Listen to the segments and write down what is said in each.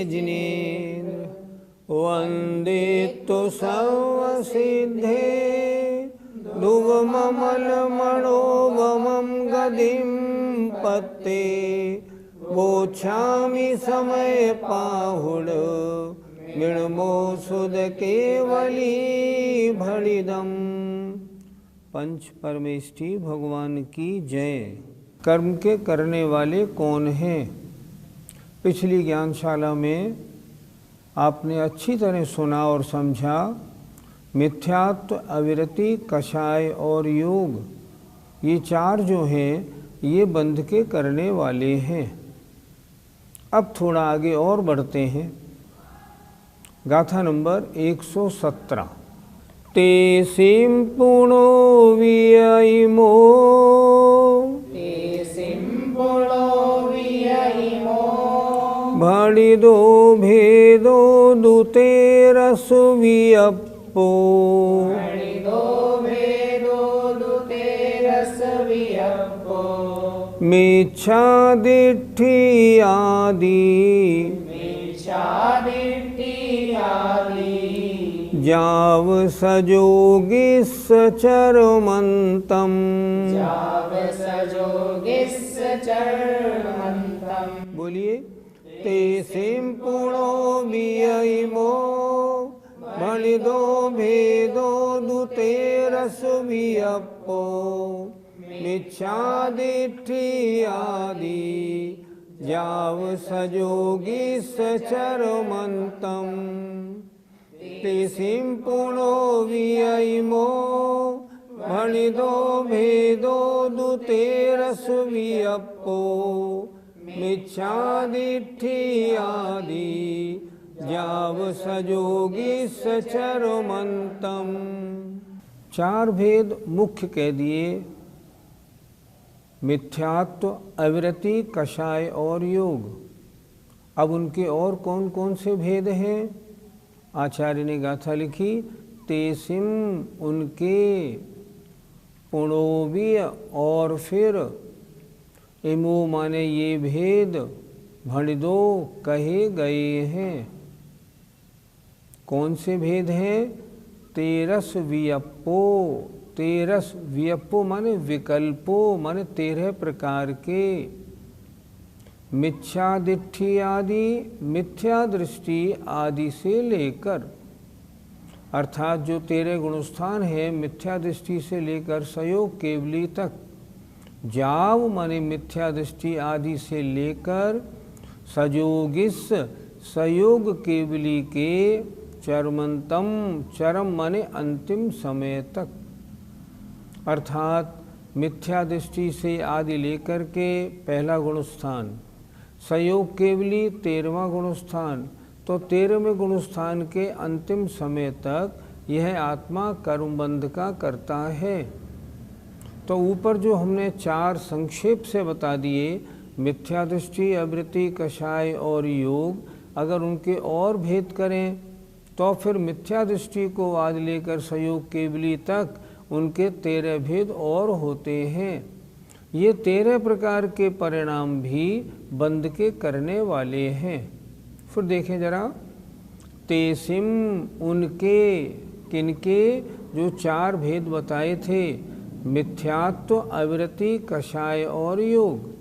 जिनेन्द्र वन्दे तु सर्वसिद्धे दुर्गममलमणोगमं गतिं पत्ते वोच्छामि समय पाहुड मृणमो सुद केवली भणिदम। पंच परमेष्ठी भगवान की जय। कर्म के करने वाले कौन हैं? पिछली ज्ञानशाला में आपने अच्छी तरह सुना और समझा। मिथ्यात्व, अविरति, कषाय और योग, ये चार जो हैं ये बंध के करने वाले हैं। अब थोड़ा आगे और बढ़ते हैं। गाथा नंबर 117। ते सिम पुणो वियइमो भणिदो भेदो दुतेरस वियप्पो मिच्छादिठ्ठि आदि जाव सजोगिस चरमंतम। बोलिए। ते सिम पुणो वियइमो भणिदो भेदो दुतेरस वियप्पो मिच्छादिठ्ठि आदि जाव सजोगिस चरमंतम। ते सिम पुणो वियइमो भणिदो भेदो दुतेरस वियप्पो मिच्छादिठ्ठि आदि जाव सजोगिस चरमंतम। चार भेद मुख्य कह दिए। मिथ्यात्व, अविरति, कषाय और योग। अब उनके और कौन कौन से भेद हैं? आचार्य ने गाथा लिखी। तेसिम उनके, पुणोवीय और फिर, इमो माने ये भेद, भणिदो कहे गए हैं। कौन से भेद हैं? तेरस वियप्पो। तेरस वियप्पो माने विकल्पो माने 13 प्रकार के। मिथ्यादिठ्ठि आदि, मिथ्या दृष्टि आदि से लेकर, अर्थात जो 13 गुणस्थान है मिथ्या दृष्टि से लेकर सयोग केवली तक। जाव माने मिथ्या दृष्टि आदि से लेकर सजोगिस सयोग केवली के चरमंतम, चरम माने अंतिम समय तक। अर्थात मिथ्या दृष्टि से आदि लेकर के पहला गुणस्थान, सयोग केवली 13वां गुणस्थान, तो 13वें गुणस्थान के अंतिम समय तक यह आत्मा कर्मबंध का करता है। तो ऊपर जो हमने चार संक्षेप से बता दिए, मिथ्या दृष्टि, अवृत्ति, कषाय और योग, अगर उनके और भेद करें तो फिर मिथ्या दृष्टि को आज लेकर सयोग केवली तक उनके 13 भेद और होते हैं। ये 13 प्रकार के परिणाम भी बंध के करने वाले हैं। फिर देखें जरा। तेसिम उनके, किनके? जो चार भेद बताए थे, मिथ्यात्व, अविरति, कषाय और योग,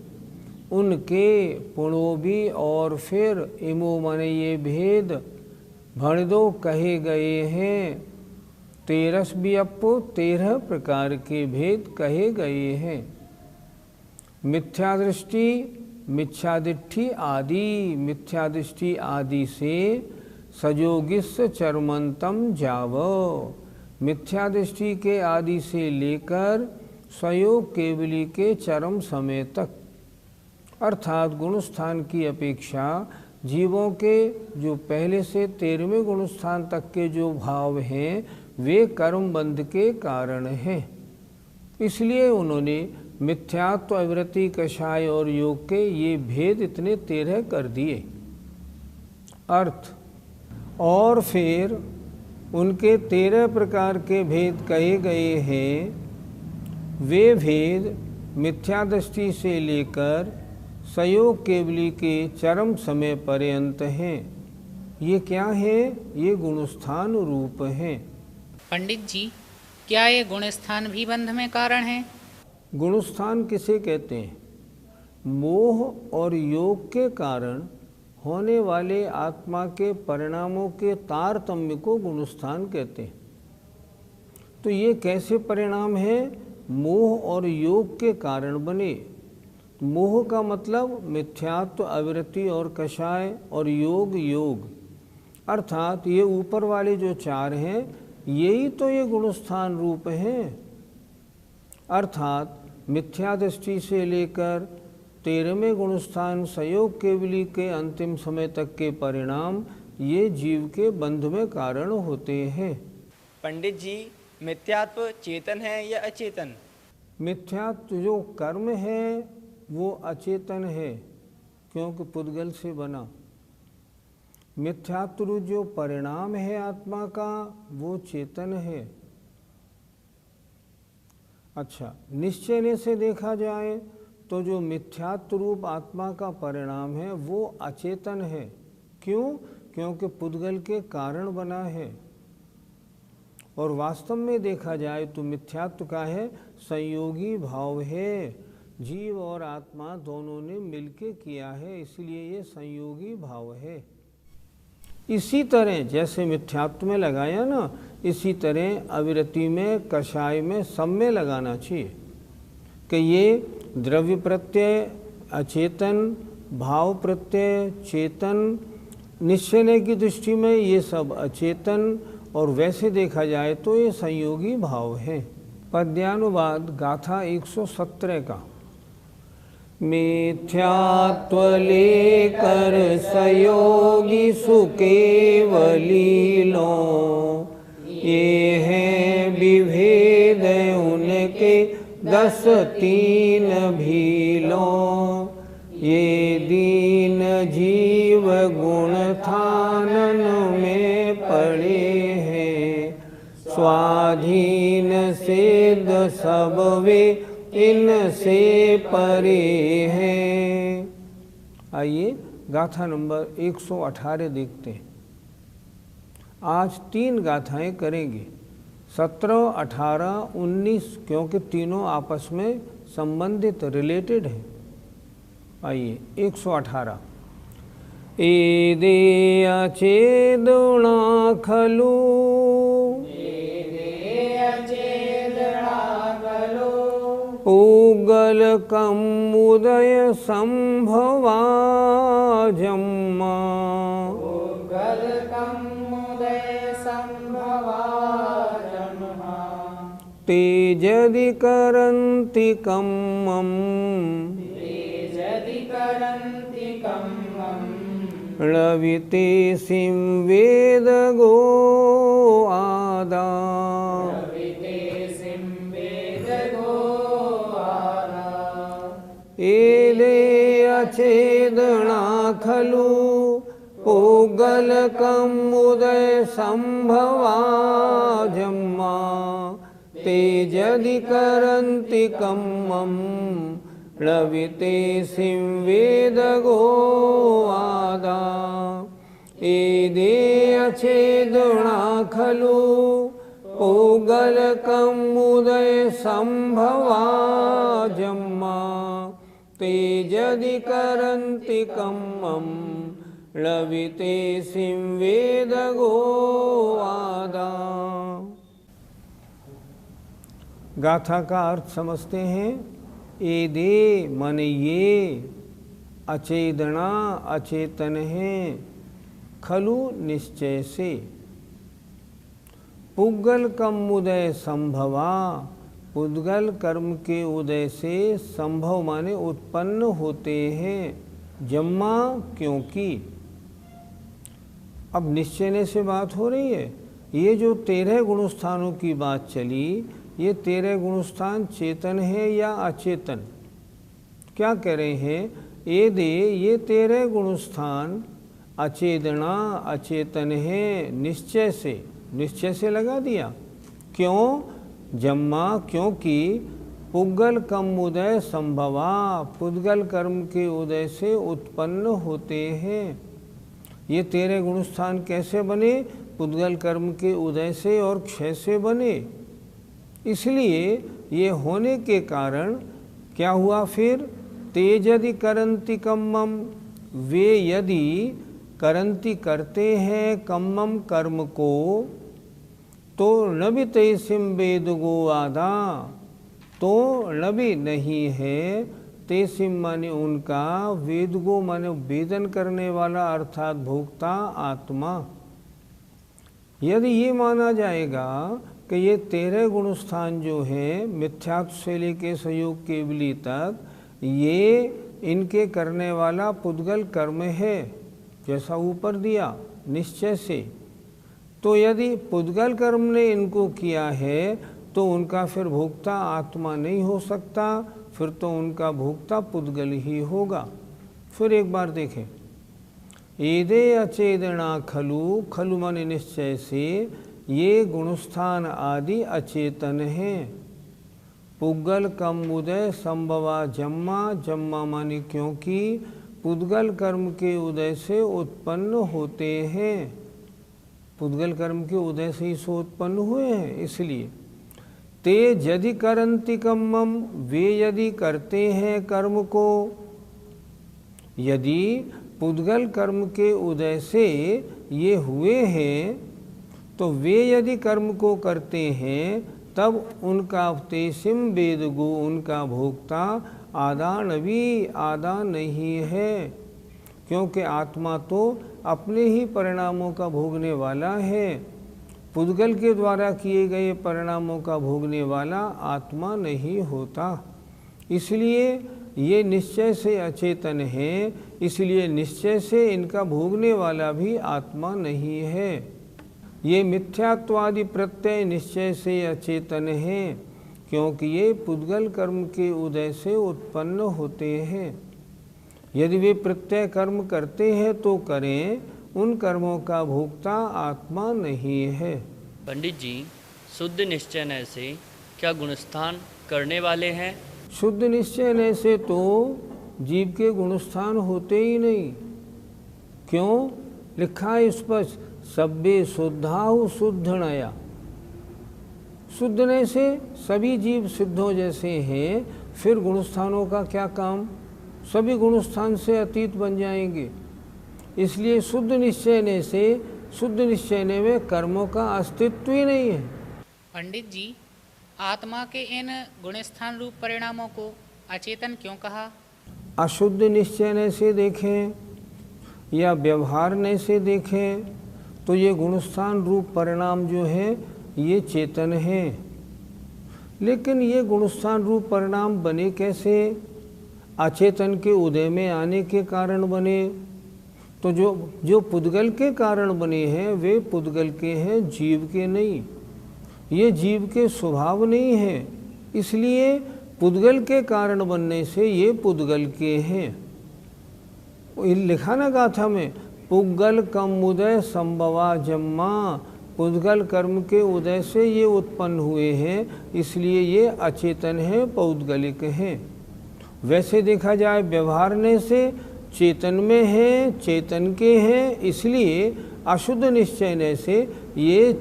उनके, पुणोभी और फिर, इमो माने ये भेद, भणिदो कहे गए हैं। तेरस वियप्पो 13 प्रकार के भेद कहे गए हैं। मिथ्या दृष्टि, मिथ्यादिठ्ठि आदि, मिथ्या दृष्टि आदि से सजोगिस चरमंतम जाव, मिथ्या दृष्टि के आदि से लेकर सयोग केवली के चरम समय तक। अर्थात गुणस्थान की अपेक्षा जीवों के जो पहले से 13वें गुणस्थान तक के जो भाव हैं वे कर्म बंध के कारण हैं। इसलिए उन्होंने मिथ्यात्व, अविरति, कषाय और योग के ये भेद इतने 13 कर दिए। अर्थ और फिर उनके 13 प्रकार के भेद कहे गए हैं। वे भेद मिथ्या दृष्टि से लेकर सयोग केवली के चरम समय पर्यंत हैं। ये क्या है? ये गुणस्थान रूप है। पंडित जी, क्या ये गुण स्थान भी बंध में कारण है? गुणस्थान किसे कहते हैं? मोह और योग के कारण होने वाले आत्मा के परिणामों के तारतम्य को गुणस्थान कहते हैं। तो ये कैसे परिणाम है? मोह और योग के कारण बने। मोह का मतलब मिथ्यात्व, अविरति और कषाय, और योग योग, अर्थात ये ऊपर वाले जो चार हैं यही तो ये गुणस्थान रूप हैं। अर्थात मिथ्या दृष्टि से लेकर 13वें गुणस्थान संयोग केवली के अंतिम समय तक के परिणाम ये जीव के बंध में कारण होते हैं। पंडित जी, मिथ्यात्व चेतन है या अचेतन? मिथ्यात्व जो कर्म है वो अचेतन है, क्योंकि पुद्गल से बना। मिथ्यात्व जो परिणाम है आत्मा का वो चेतन है। अच्छा, निश्चय से देखा जाए तो जो मिथ्यात्व रूप आत्मा का परिणाम है वो अचेतन है। क्यों? क्योंकि पुद्गल के कारण बना है। और वास्तव में देखा जाए तो मिथ्यात्व का है संयोगी भाव है, जीव और आत्मा दोनों ने मिलके किया है, इसलिए ये संयोगी भाव है। इसी तरह जैसे मिथ्यात्व में लगाया ना, इसी तरह अविरति में, कषाय में, सब में लगाना चाहिए कि ये द्रव्य प्रत्यय अचेतन, भाव प्रत्यय चेतन, निश्चय की दृष्टि में ये सब अचेतन, और वैसे देखा जाए तो ये संयोगी भाव है। पद्यानुवाद गाथा 117 का। मिथ्यात्व लेकर संयोगी सुकेवली लो, ये है विभेद उनके 10 3 भी लो। ये दीन जीव गुण थानन में पड़े हैं, स्वाधीन सिद्ध सब वे इनसे परे हैं। आइए गाथा नंबर 118 देखते हैं। आज 3 गाथाएं करेंगे, 17, 18, 19, क्योंकि तीनों आपस में संबंधित रिलेटेड हैं। आइए 118। एदे अचेदुणा खलु, पूगल कमुदय संभवा जम्मा। तेजदि करन्ति कम्मम्, ळविते सिं वेद गो आदा। एले अचेदना खलु, पूगलकम् उदय संभवा जम्मा। तेजदि करन्ति कम्मम्, ळविते सिं वेद गो आदा। एदे अचेदना खलु, पूगलकम् उदय संभवा जम्मा। तेजदि करन्ति कम्मम्, ळविते सिं वेद गो आदा। गाथा का अर्थ समझते हैं। एदे मन ये, अचेदना अचेतन है, खलु निश्चय से, पुद्गल कम उदय संभवा, पुद्गल कर्म के उदय से, संभव माने उत्पन्न होते हैं, जम्मा क्योंकि। अब निश्चय से बात हो रही है। ये जो 13 गुणस्थानों की बात चली, ये 13 गुणस्थान चेतन है या अचेतन? क्या कह रहे हैं? ये 13 गुणस्थान अचेदना अचेतन है, निश्चय से लगा दिया। क्यों? जम्मा क्योंकि पुद्गल कम उदय संभवा, पुद्गल कर्म के उदय से उत्पन्न होते हैं। ये तेरे गुणस्थान कैसे बने? पुद्गल कर्म के उदय से और क्षय से बने। इसलिए ये होने के कारण क्या हुआ फिर? ते यदि करन्ति कम्मम, वे यदि करन्ति करते हैं कम्मम कर्म को, तो नबि तेसिम वेदगो आदा, तो नबि नहीं है, तेसिम माने उनका, वेदगो माने वेदन करने वाला अर्थात भोक्ता आत्मा। यदि ये माना जाएगा कि ये 13 गुणस्थान जो हैं मिथ्यात्व से लेके संयोग केवली तक, ये इनके करने वाला पुद्गल कर्म है, जैसा ऊपर दिया निश्चय से। तो यदि पुद्गल कर्म ने इनको किया है तो उनका फिर भोक्ता आत्मा नहीं हो सकता, फिर तो उनका भोक्ता पुद्गल ही होगा। फिर एक बार देखें, एदे अचेदना खलु, खलु माने निश्चय से, ये गुणस्थान आदि अचेतन हैं। पुद्गल कम उदय संभवा जम्मा, जम्मा माने क्योंकि पुद्गल कर्म के उदय से उत्पन्न होते हैं, पुद्गल कर्म के उदय से ही सो उत्पन्न हुए हैं। इसलिए ते यदि करन्ति कम्मम, वे यदि करते हैं कर्म को, यदि पुद्गल कर्म के उदय से ये हुए हैं, तो वे यदि कर्म को करते हैं तब उनका तेसिम वेदगो, उनका भोक्ता आदा नबी, आदा नहीं है, क्योंकि आत्मा तो अपने ही परिणामों का भोगने वाला है। पुद्गल के द्वारा किए गए परिणामों का भोगने वाला आत्मा नहीं होता। इसलिए ये निश्चय से अचेतन है, इसलिए निश्चय से इनका भोगने वाला भी आत्मा नहीं है। ये मिथ्यात्वादि प्रत्यय निश्चय से अचेतन हैं, क्योंकि ये पुद्गल कर्म के उदय से उत्पन्न होते हैं। यदि वे प्रत्यय कर्म करते हैं तो करें, उन कर्मों का भोक्ता आत्मा नहीं है। पंडित जी, शुद्ध निश्चय से क्या गुणस्थान करने वाले हैं? शुद्ध निश्चय से तो जीव के गुणस्थान होते ही नहीं। क्यों? लिखा है स्पष्ट, सब्बे शुद्धाहु शुद्धनया। शुद्धने से सभी जीव सिद्धों जैसे हैं, फिर गुणस्थानों का क्या काम? सभी गुणस्थान से अतीत बन जाएंगे। इसलिए शुद्ध निश्चय से, शुद्ध निश्चय में कर्मों का अस्तित्व ही नहीं है। पंडित जी, आत्मा के इन गुणस्थान रूप परिणामों को अचेतन क्यों कहा? अशुद्ध निश्चय से देखें या व्यवहार से देखें तो ये गुणस्थान रूप परिणाम जो है ये चेतन है। लेकिन ये गुणस्थान रूप परिणाम बने कैसे? अचेतन के उदय में आने के कारण बने। तो जो पुद्गल के कारण बने हैं वे पुद्गल के हैं, जीव के नहीं। ये जीव के स्वभाव नहीं है, इसलिए पुद्गल के कारण बनने से ये पुद्गल के हैं। लिखा ना गाथा में, पुद्गल कम उदय संभवा जम्मा, पुद्गल कर्म के उदय से ये उत्पन्न हुए हैं, इसलिए ये अचेतन हैं, पौद्गलिक हैं। वैसे देखा जाए व्यवहारने से चेतन में है, चेतन के हैं, इसलिए अशुद्ध निश्चय से ये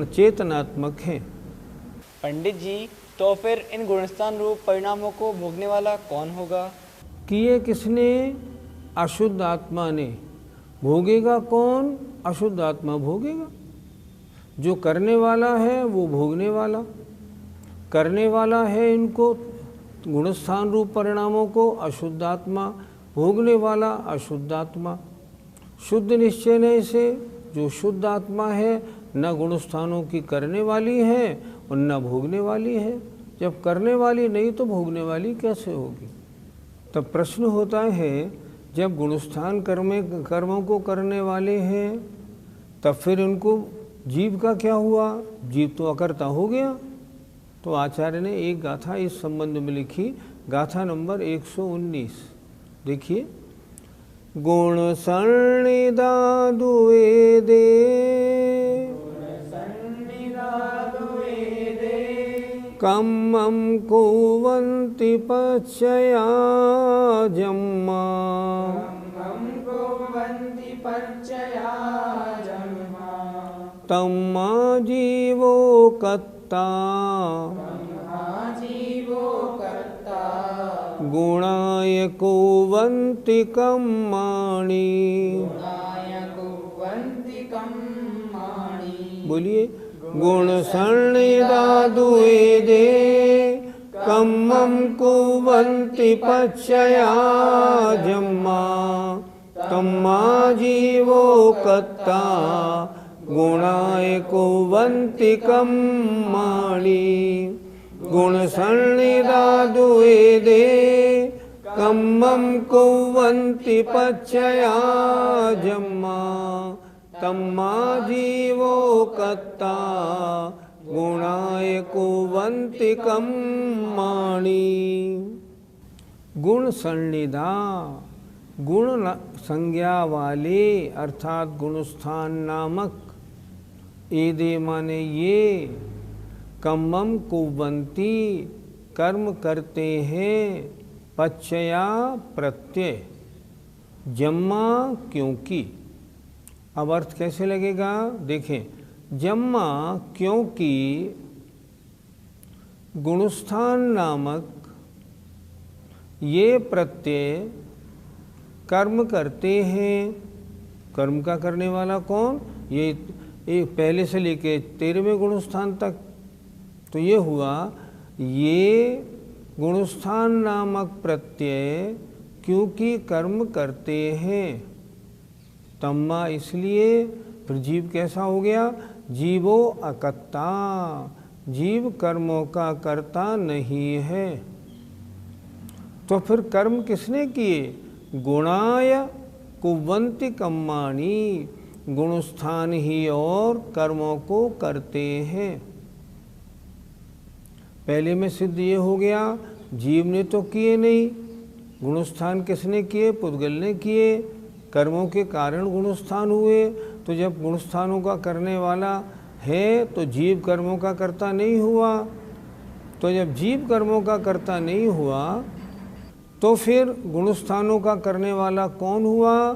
चेतनात्मक हैं। पंडित जी, तो फिर इन गुणस्थान रूप परिणामों को भोगने वाला कौन होगा? किए किसने? अशुद्ध आत्मा ने। भोगेगा कौन? अशुद्ध आत्मा भोगेगा। जो करने वाला है वो भोगने वाला, करने वाला है इनको गुणस्थान रूप परिणामों को अशुद्ध आत्मा, भोगने वाला अशुद्ध आत्मा। शुद्ध निश्चय से जो शुद्ध आत्मा है न गुणस्थानों की करने वाली है और न भोगने वाली है। जब करने वाली नहीं तो भोगने वाली कैसे होगी? तब प्रश्न होता है, जब गुणस्थान कर्मों को करने वाले हैं तब फिर उनको जीव का क्या हुआ? जीव तो अकर्ता हो गया। तो आचार्य ने एक गाथा इस संबंध में लिखी, गाथा नंबर 119। देखिए, गुण सन्निधादुए दे, कम्मं कुवन्ति पश्चया जम्मा, तम्मा जीवो कत्ता गुणाय कुवन्ति कम्माणि। बोलिए, गुण सन्निधादुए दे कम्मं कुवन्ति पच्चया जम्मा। तम्मा जीवो कत्ता गुणाय कुवन्ति कम्माणि। गुण सन्निधादुए दे कम्मं कुवन्ति पच्चया जम्मा। तम्मा जीवो कत्ता गुणाय कुवन्ति कम्माणि। गुण सन्निधा, गुण संज्ञा वाले अर्थात गुणस्थान नामक, एदे माने ये, कम्मम कुवन्ति कर्म करते हैं, पच्चया प्रत्यय, जम्मा क्योंकि। अब अर्थ कैसे लगेगा देखें, जम्मा क्योंकि गुणस्थान नामक ये प्रत्यय कर्म करते हैं। कर्म का करने वाला कौन? ये पहले से लेके 13वें गुणस्थान तक। तो ये हुआ, ये गुणस्थान नामक प्रत्यय क्योंकि कर्म करते हैं। तम्मा इसलिए, फिर जीव कैसा हो गया? जीवो अकर्ता, जीव कर्मों का कर्ता नहीं है। तो फिर कर्म किसने किए? गुणाय कुवन्ति कम्माणि, गुणस्थान ही और कर्मों को करते हैं। पहले में सिद्ध ये हो गया, जीव ने तो किए नहीं, गुणस्थान किसने किए? पुद्गल ने किए। कर्मों के कारण गुणस्थान हुए। तो जब गुणस्थानों का करने वाला है तो जीव कर्मों का कर्ता नहीं हुआ। तो जब जीव कर्मों का कर्ता नहीं हुआ तो फिर गुणस्थानों का करने वाला कौन हुआ?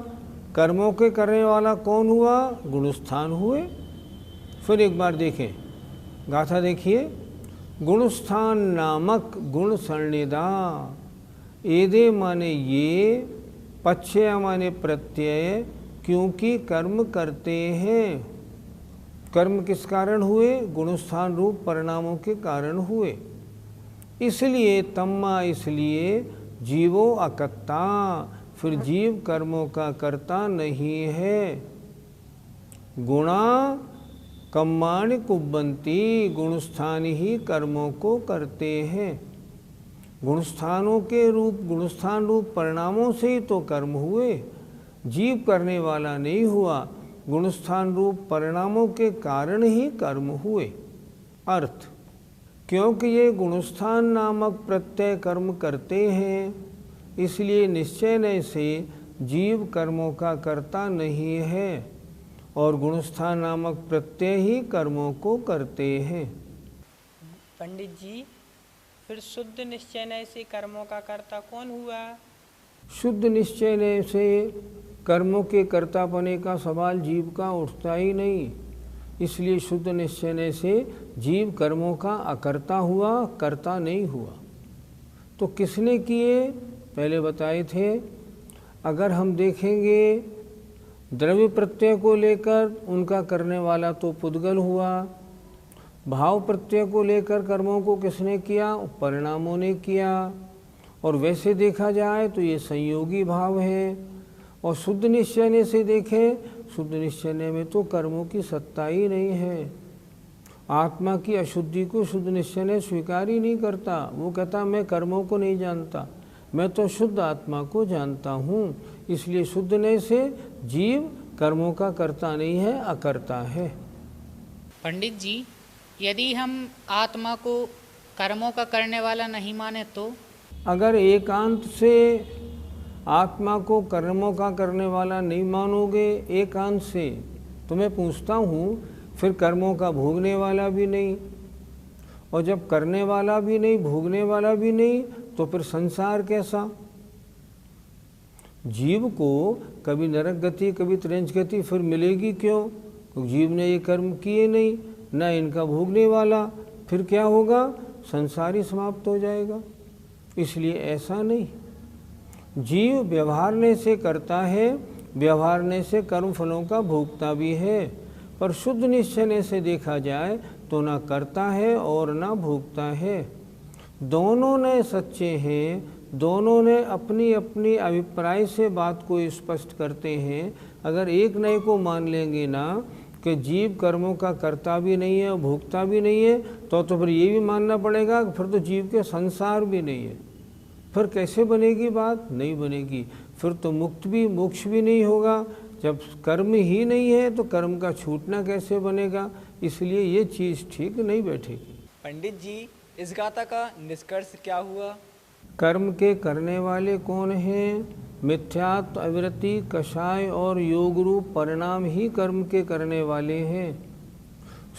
कर्मों के करने वाला कौन हुआ? गुणस्थान हुए। फिर एक बार देखें, गाथा देखिए, गुणस्थान नामक गुण सन्निधा, एदे माने ये, पच्चय माने प्रत्यय, क्योंकि कर्म करते हैं। कर्म किस कारण हुए? गुणस्थान रूप परिणामों के कारण हुए। इसलिए तम्मा, इसलिए जीवो अकर्ता, फिर जीव कर्मों का कर्ता नहीं है। गुणा कम्माणि कुवन्ति, गुणस्थान ही कर्मों को करते हैं। गुणस्थानों के रूप, गुणस्थान रूप परिणामों से ही तो कर्म हुए, जीव करने वाला नहीं हुआ। गुणस्थान रूप परिणामों के कारण ही कर्म हुए। अर्थ, क्योंकि ये गुणस्थान नामक प्रत्यय कर्म करते हैं, इसलिए निश्चय से जीव कर्मों का कर्ता नहीं है और गुणस्थान नामक प्रत्यय ही कर्मों को करते हैं। पंडित जी, फिर शुद्ध निश्चय से कर्मों का कर्ता कौन हुआ? शुद्ध निश्चय से कर्मों के कर्ता बने का सवाल जीव का उठता ही नहीं। इसलिए शुद्ध निश्चय से जीव कर्मों का अकर्ता हुआ, कर्ता नहीं हुआ। तो किसने किए? पहले बताए थे। अगर हम देखेंगे द्रव्य प्रत्यय को लेकर उनका करने वाला तो पुद्गल हुआ। भाव प्रत्यय को लेकर कर्मों को किसने किया? परिणामों ने किया। और वैसे देखा जाए तो ये संयोगी भाव है। और शुद्ध निश्चय से देखें, शुद्ध निश्चय में तो कर्मों की सत्ता ही नहीं है। आत्मा की अशुद्धि को शुद्ध निश्चय स्वीकार ही नहीं करता। वो कहता मैं कर्मों को नहीं जानता, मैं तो शुद्ध आत्मा को जानता हूँ। इसलिए शुद्ध निश्चय से जीव कर्मों का कर्ता नहीं है, अकर्ता है। पंडित जी, यदि हम आत्मा को कर्मों का करने वाला नहीं माने तो? अगर एकांत से आत्मा को कर्मों का करने वाला नहीं मानोगे, एकांत से, तो मैं पूछता हूँ फिर कर्मों का भोगने वाला भी नहीं, और जब करने वाला भी नहीं, भोगने वाला भी नहीं, तो फिर संसार कैसा? जीव को कभी नरक गति कभी त्रेंच गति फिर मिलेगी क्यों? क्योंकि जीव ने ये कर्म किए नहीं, ना इनका भोगने वाला, फिर क्या होगा? संसार ही समाप्त हो जाएगा। इसलिए ऐसा नहीं, जीव व्यवहारने से करता है, व्यवहारने से कर्म फलों का भोगता भी है, पर शुद्ध निश्चय से देखा जाए तो ना करता है और ना भोगता है। दोनों ने सच्चे हैं, दोनों ने अपनी अपनी अभिप्राय से बात को स्पष्ट करते हैं। अगर एक नए को मान लेंगे ना कि जीव कर्मों का करता भी नहीं है और भोगता भी नहीं है, तो फिर ये भी मानना पड़ेगा कि फिर तो जीव के संसार भी नहीं है। फिर कैसे बनेगी बात? नहीं बनेगी। फिर तो मुक्त भी मोक्ष भी नहीं होगा। जब कर्म ही नहीं है तो कर्म का छूटना कैसे बनेगा? इसलिए ये चीज़ ठीक नहीं बैठेगी। पंडित जी, इस गाथा का निष्कर्ष क्या हुआ? कर्म के करने वाले कौन हैं? मिथ्यात्व, अविरति, कषाय और योग रूप परिणाम ही कर्म के करने वाले हैं।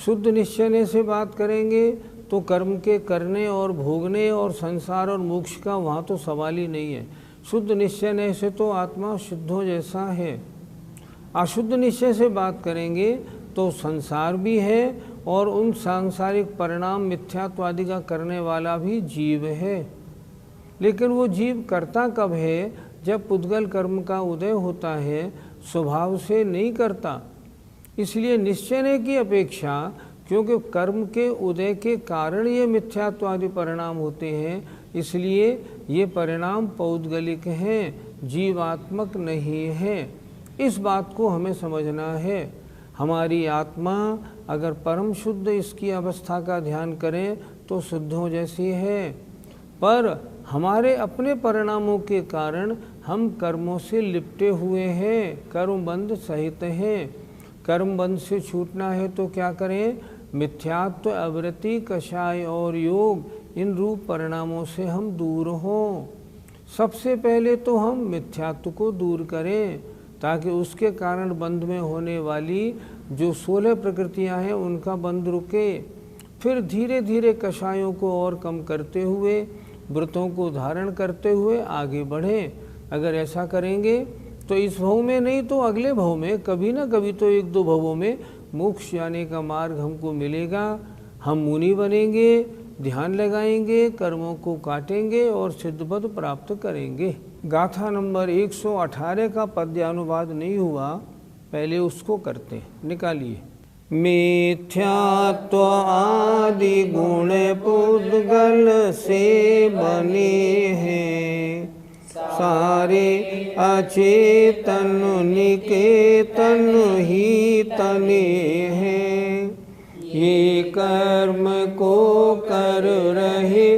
शुद्ध निश्चय से बात करेंगे तो कर्म के करने और भोगने और संसार और मोक्ष का वहाँ तो सवाल ही नहीं है। शुद्ध निश्चय से तो आत्मा शुद्धों जैसा है। अशुद्ध निश्चय से बात करेंगे तो संसार भी है और उन सांसारिक परिणाम मिथ्यात्वादि का करने वाला भी जीव है। लेकिन वो जीव करता कब है? जब पुद्गल कर्म का उदय होता है, स्वभाव से नहीं करता। इसलिए निश्चय की अपेक्षा, क्योंकि कर्म के उदय के कारण ये मिथ्यात्वादि परिणाम होते हैं, इसलिए ये परिणाम पौद्गलिक हैं, जीवात्मक नहीं है। इस बात को हमें समझना है। हमारी आत्मा अगर परम शुद्ध इसकी अवस्था का ध्यान करें तो शुद्धों जैसी है, पर हमारे अपने परिणामों के कारण हम कर्मों से लिपटे हुए हैं, कर्मबंध सहित हैं। कर्मबंध से छूटना है तो क्या करें? मिथ्यात्व, अवृत्ति, कषाय और योग, इन रूप परिणामों से हम दूर हों। सबसे पहले तो हम मिथ्यात्व को दूर करें, ताकि उसके कारण बंध में होने वाली जो 16 प्रकृतियां हैं उनका बंध रुके। फिर धीरे धीरे कषायों को और कम करते हुए, व्रतों को धारण करते हुए आगे बढ़ें। अगर ऐसा करेंगे तो इस भव में नहीं तो अगले भव में, कभी ना कभी तो 1-2 भवों में मोक्ष जाने का मार्ग हमको मिलेगा। हम मुनि बनेंगे, ध्यान लगाएंगे, कर्मों को काटेंगे और सिद्धपद प्राप्त करेंगे। गाथा नंबर 118 का पद्यानुवाद नहीं हुआ, पहले उसको करते हैं। निकालिए। मिथ्यात्व आदि गुण पुद्गल से बने हैं, सारे अचेतन निकेतन ही तने हैं। ये कर्म को कर रहे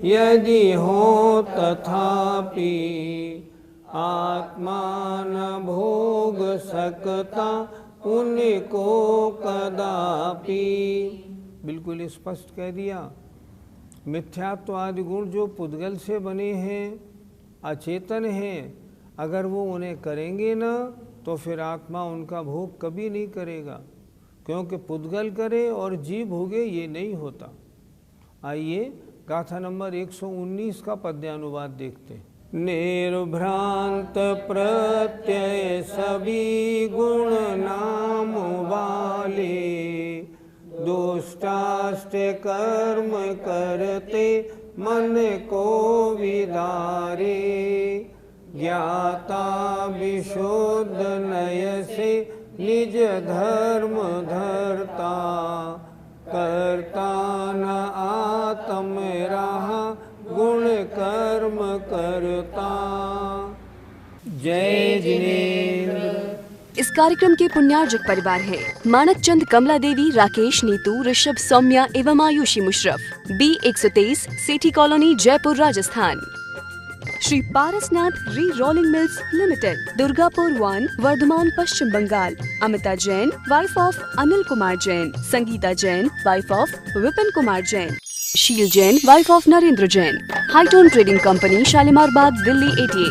यदि हो तथापि, आत्मा न भोग सकता उनको कदापि। बिल्कुल स्पष्ट कह दिया। मिथ्यात्व आदि गुण जो पुद्गल से बने हैं, अचेतन हैं, अगर वो उन्हें करेंगे ना तो फिर आत्मा उनका भोग कभी नहीं करेगा, क्योंकि पुद्गल करे और जीव भोगे ये नहीं होता। आइए गाथा नंबर 119 का पद्यानुवाद देखते हैं। निर्भ्रांत प्रत्यय सभी गुण नाम वाले, दुष्टाष्ट कर्म करते मन को विदारे। ज्ञाता विशुद्ध नय से निज धर्म धरता, करता न आत्म रहा गुण कर्म करता। जय जिनेन्द्र। इस कार्यक्रम के पुण्यार्जक परिवार है मानक चंद, कमला देवी, राकेश, नीतू, ऋषभ, सौम्या एवं Ayushi Musharraf, B123, Sethi colony, Jaipur, Rajasthan. Shri Parasnath re rolling mills limited, Durgapur 1, Bardhaman, Paschim Bangal. Amita Jain, wife of Anil Kumar Jain. Sangeeta Jain, wife of Vipin Kumar Jain. Sheel Jain, wife of Narendra Jain. Hightone trading company, Shalimar Bagh, Delhi 88।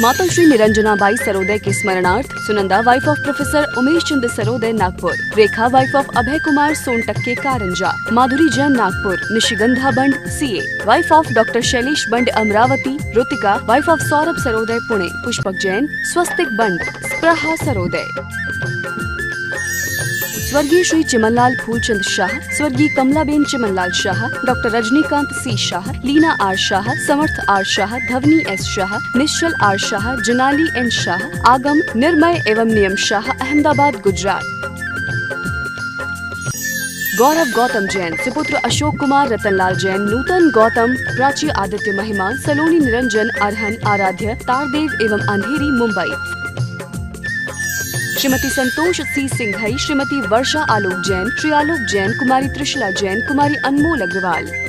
माता श्री निरंजनाबाई सरोदे के स्मरणार्थ Sunanda wife of professor Umesh Chandra Sarode Nagpur, Rekha wife of Abhay Kumar Sontakke Karanja, Madhuri Jain Nagpur, Nishigandha Band CA, wife of doctor Shailesh Band Amravati, Rutika wife of Saurabh Sarode Pune, Pushpak Jain Swastik Band Spraha Sarode. स्वर्गीय श्री चिमनलाल फूलचंद शाह, स्वर्गीय Kamlaben Chimanlal Shah, doctor Rajnikant C Shah, Leena R Shah, Samarth R Shah, Dhvani S Shah, Nishchal R Shah, Janali N Shah, Agam Nirmay एवं नियम शाह, अहमदाबाद गुजरात। गौरव गौतम जैन, सुपुत्र अशोक कुमार रतनलाल जैन, नूतन गौतम, प्राची आदित्य महिमा, सलोनी निरंजन, अरहन आराध्य, तारदेव एवं अंधेरी मुंबई। श्रीमती संतोष सी सिंघई, श्रीमती वर्षा आलोक जैन, श्री आलोक जैन, कुमारी त्रिशला जैन, कुमारी अनमोल अग्रवाल।